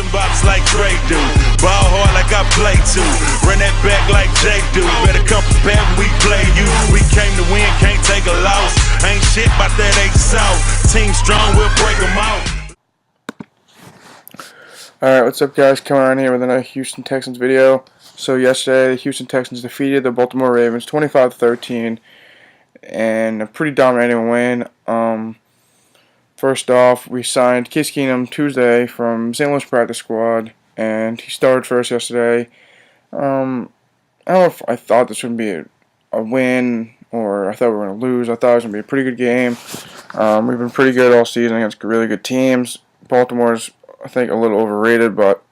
them bops like Dre do. Ball hard like I play too. Run that back like Jay do. Better come prepared when we play you. We came to win, can't take a loss. Ain't shit about that south. Team strong, we'll break them out. Alright, what's up guys? Coming on here with another Houston Texans video. So yesterday, the Houston Texans defeated the Baltimore Ravens 25-13 and a pretty dominating win. First off, we signed Case Keenum Tuesday from St. Louis practice squad, and he started first yesterday. I don't know if I thought this would be a win or I thought we were going to lose. I thought it was going to be a pretty good game. We've been pretty good all season against really good teams. Baltimore's, I think, a little overrated, but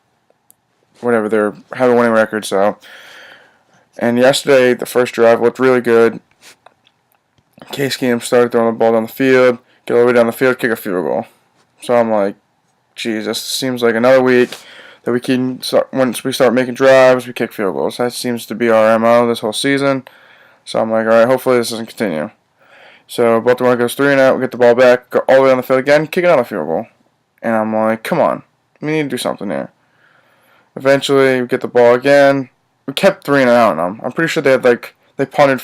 whatever, they have a winning record. So, and yesterday, the first drive looked really good. Case Keenum started throwing the ball down the field, get all the way down the field, kick a field goal. So I'm like, geez, this seems like another week that we can, once we start making drives, we kick field goals. That seems to be our MO this whole season. So I'm like, all right, hopefully this doesn't continue. So Baltimore goes 3-and-out, we get the ball back, go all the way down the field again, kick another field goal. And I'm like, come on, we need to do something here. Eventually, we get the ball again. We kept 3-and-out on them. I'm pretty sure they had they punted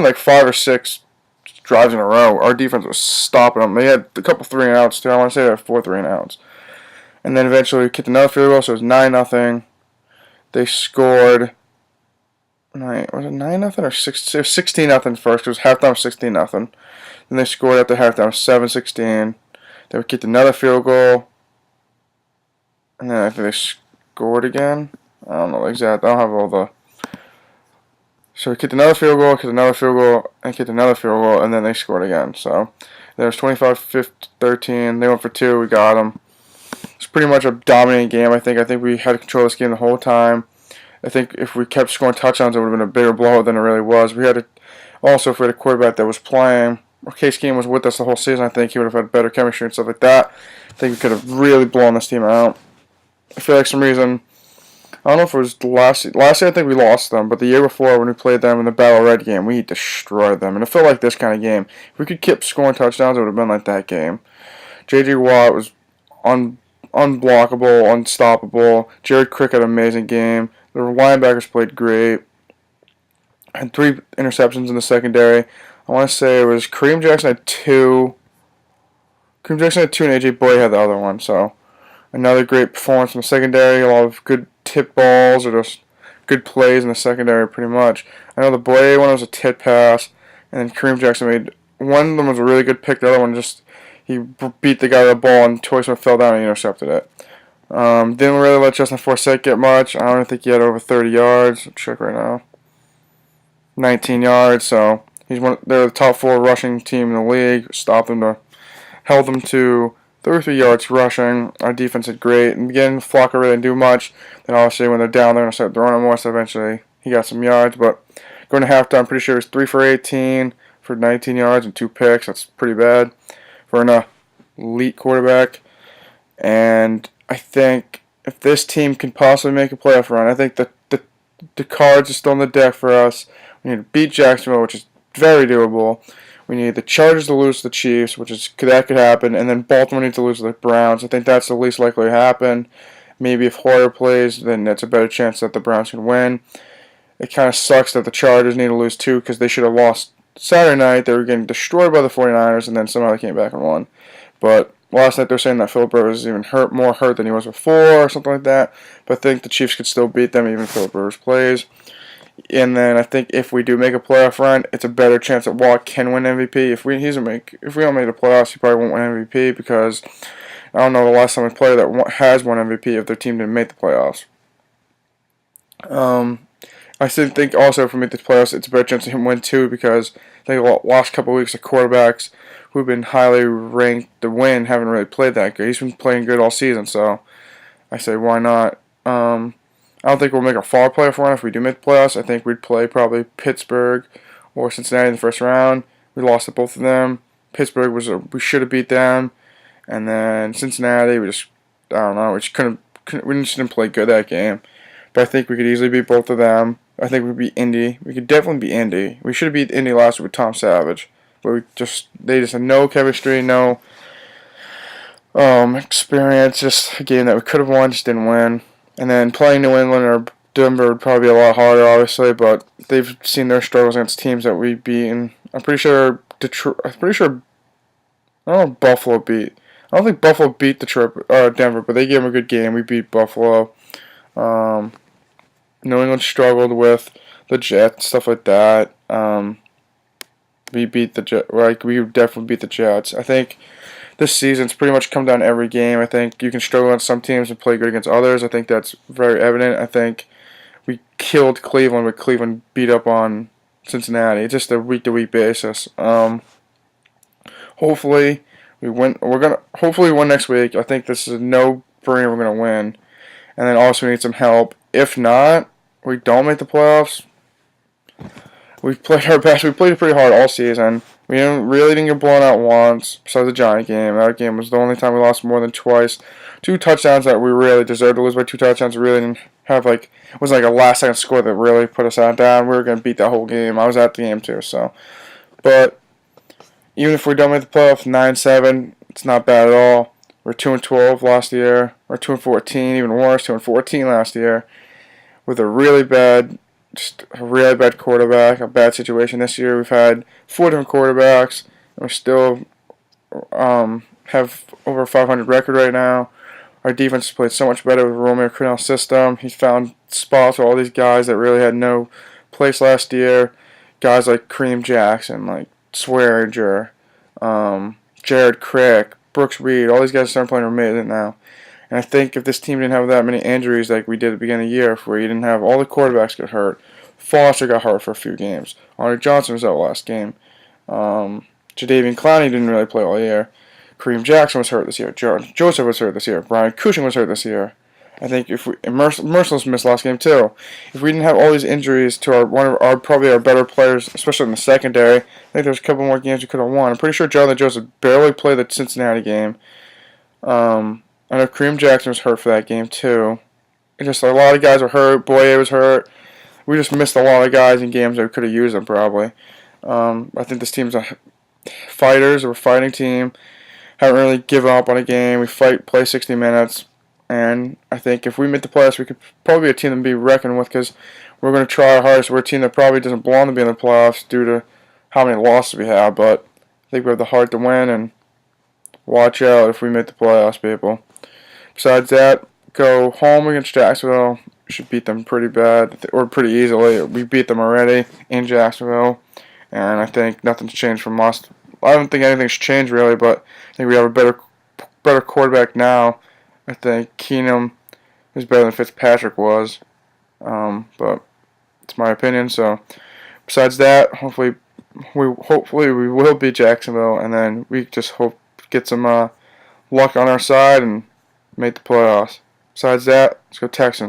like 5 or 6 drives in a row. Our defense was stopping them. They had a couple 3-and-outs too. I want to say they had 4 3-and-outs. And then eventually we kicked another field goal, so it was 9-0. They scored. Was it 9-0 or 6? It was 16-0 first. It was halftime 16-0. Then they scored after halftime 7-16. Then we kicked another field goal. And then I think they scored again. I don't know the exact. I don't have all the. So we kicked another field goal, kicked another field goal, and kicked another field goal, and then they scored again. So there was 25-13. They went for 2. We got them. It's pretty much a dominating game. I think we had control of this game the whole time. I think if we kept scoring touchdowns, it would have been a bigger blowout than it really was. We had also, if we had a quarterback that was playing, or Case Keenum was with us the whole season, I think he would have had better chemistry and stuff like that. I think we could have really blown this team out. I feel like some reason, I don't know if it was last year I think we lost them, but the year before when we played them in the Battle Red game, we destroyed them. And it felt like this kind of game. If we could keep scoring touchdowns, it would have been like that game. J.J. Watt was unblockable, unstoppable. Jared Crick had an amazing game. The linebackers played great. Had 3 interceptions in the secondary. I want to say it was Kareem Jackson had 2. Kareem Jackson had 2 and A.J. Boyd had the other one. So another great performance in the secondary. A lot of good tip balls or just good plays in the secondary pretty much. I know the Boyd one was a tip pass. And then Kareem Jackson made, one of them was a really good pick. The other one just, he beat the guy with the ball and Toy Smith fell down and he intercepted it. Didn't really let Justin Forsett get much. I don't think he had over 30 yards. I'll check right now. 19 yards. So they're the top 4 rushing team in the league. Held them to 33 yards rushing. Our defense did great. And again, Flocka really didn't do much. Then obviously when they're down, they're going to start throwing it more. So eventually he got some yards. But going to halftime, I'm pretty sure it was 3 for 18 for 19 yards and 2 picks. That's pretty bad for an elite quarterback. And I think if this team can possibly make a playoff run, I think the cards are still on the deck for us. We need to beat Jacksonville, which is very doable. We need the Chargers to lose to the Chiefs, that could happen, and then Baltimore needs to lose to the Browns. I think that's the least likely to happen. Maybe if Hoyer plays, then that's a better chance that the Browns can win. It kind of sucks that the Chargers need to lose too, because they should have lost Saturday night. They were getting destroyed by the 49ers, and then somehow they came back and won. But last night they're saying that Philip Rivers is even more hurt than he was before, or something like that. But I think the Chiefs could still beat them even if Philip Rivers plays. And then I think if we do make a playoff run, it's a better chance that Watt can win MVP. If we don't make the playoffs, he probably won't win MVP because I don't know the last time a player that has won MVP if their team didn't make the playoffs. I still think also if we make the playoffs, it's a better chance of him win too because I think the last couple of weeks the quarterbacks who've been highly ranked to win haven't really played that good. He's been playing good all season, so I say why not. I don't think we'll make a far playoff run if we do make the playoffs. I think we'd play probably Pittsburgh or Cincinnati in the first round. We lost to both of them. Pittsburgh we should have beat them, and then Cincinnati I don't know, we just didn't play good that game. But I think we could easily beat both of them. I think we'd beat Indy. We could definitely beat Indy. We should have beat Indy last week with Tom Savage, but they just had no chemistry, no experience. Just a game that we could have won, just didn't win. And then playing New England or Denver would probably be a lot harder, obviously, but they've seen their struggles against teams that we've beaten. I'm pretty sure Detroit. I'm pretty sure. I don't know if Buffalo beat. I don't think Buffalo beat Denver, but they gave them a good game. We beat Buffalo. New England struggled with the Jets, stuff like that. We beat the Jets. Like, we definitely beat the Jets. I think this season's pretty much come down to every game. I think you can struggle against some teams and play good against others. I think that's very evident. I think we killed Cleveland, but Cleveland beat up on Cincinnati. It's just a week-to-week basis. Hopefully we win. Hopefully win next week. I think this is a no-brainer. We're gonna win, and then also we need some help. If not, we don't make the playoffs. We've played our best. We played pretty hard all season. We really didn't get blown out once, besides the Giant game. That game was the only time we lost more than twice. 2 touchdowns that we really deserved to lose by 2 touchdowns. We really didn't have, it was like a last-second score that really put us out down. We were going to beat that whole game. I was at the game too, so. But even if we don't make the playoffs, 9-7, it's not bad at all. We're 2-12 last year. We're 2-14, even worse, 2-14 last year, with a really bad quarterback, a bad situation this year. We've had 4 different quarterbacks, and we still have over a 500 record right now. Our defense has played so much better with Romeo Crennel's system. He's found spots for all these guys that really had no place last year. Guys like Kareem Jackson, like Swearinger, Jared Crick, Brooks Reed, all these guys are starting playing amazing now. And I think if this team didn't have that many injuries like we did at the beginning of the year, where you didn't have all the quarterbacks get hurt, Foster got hurt for a few games, Andre Johnson was out last game, Jadeveon Clowney didn't really play all year, Kareem Jackson was hurt this year, Joseph was hurt this year, Brian Cushing was hurt this year. I think if Merciless missed last game too. If we didn't have all these injuries to probably our better players, especially in the secondary, I think there's a couple more games we could have won. I'm pretty sure Jonathan Joseph barely played the Cincinnati game. I know Kareem Jackson was hurt for that game too. Just a lot of guys were hurt. Boye was hurt. We just missed a lot of guys in games that we could have used them probably. I think this team's fighters. We're a fighting team. Haven't really given up on a game. We play 60 minutes. And I think if we make the playoffs, we could probably be a team to be reckoned with because we're going to try our hardest. We're a team that probably doesn't belong to be in the playoffs due to how many losses we have. But I think we have the heart to win, and watch out if we make the playoffs, people. Besides that, go home against Jacksonville. We should beat them pretty bad, or pretty easily. We beat them already in Jacksonville, and I think nothing's changed from us. I don't think anything's changed really, but I think we have a better quarterback now. I think Keenum is better than Fitzpatrick was, but it's my opinion. So, besides that, hopefully we will beat Jacksonville, and then we just hope get some luck on our side and make the playoffs. Besides that, let's go Texans.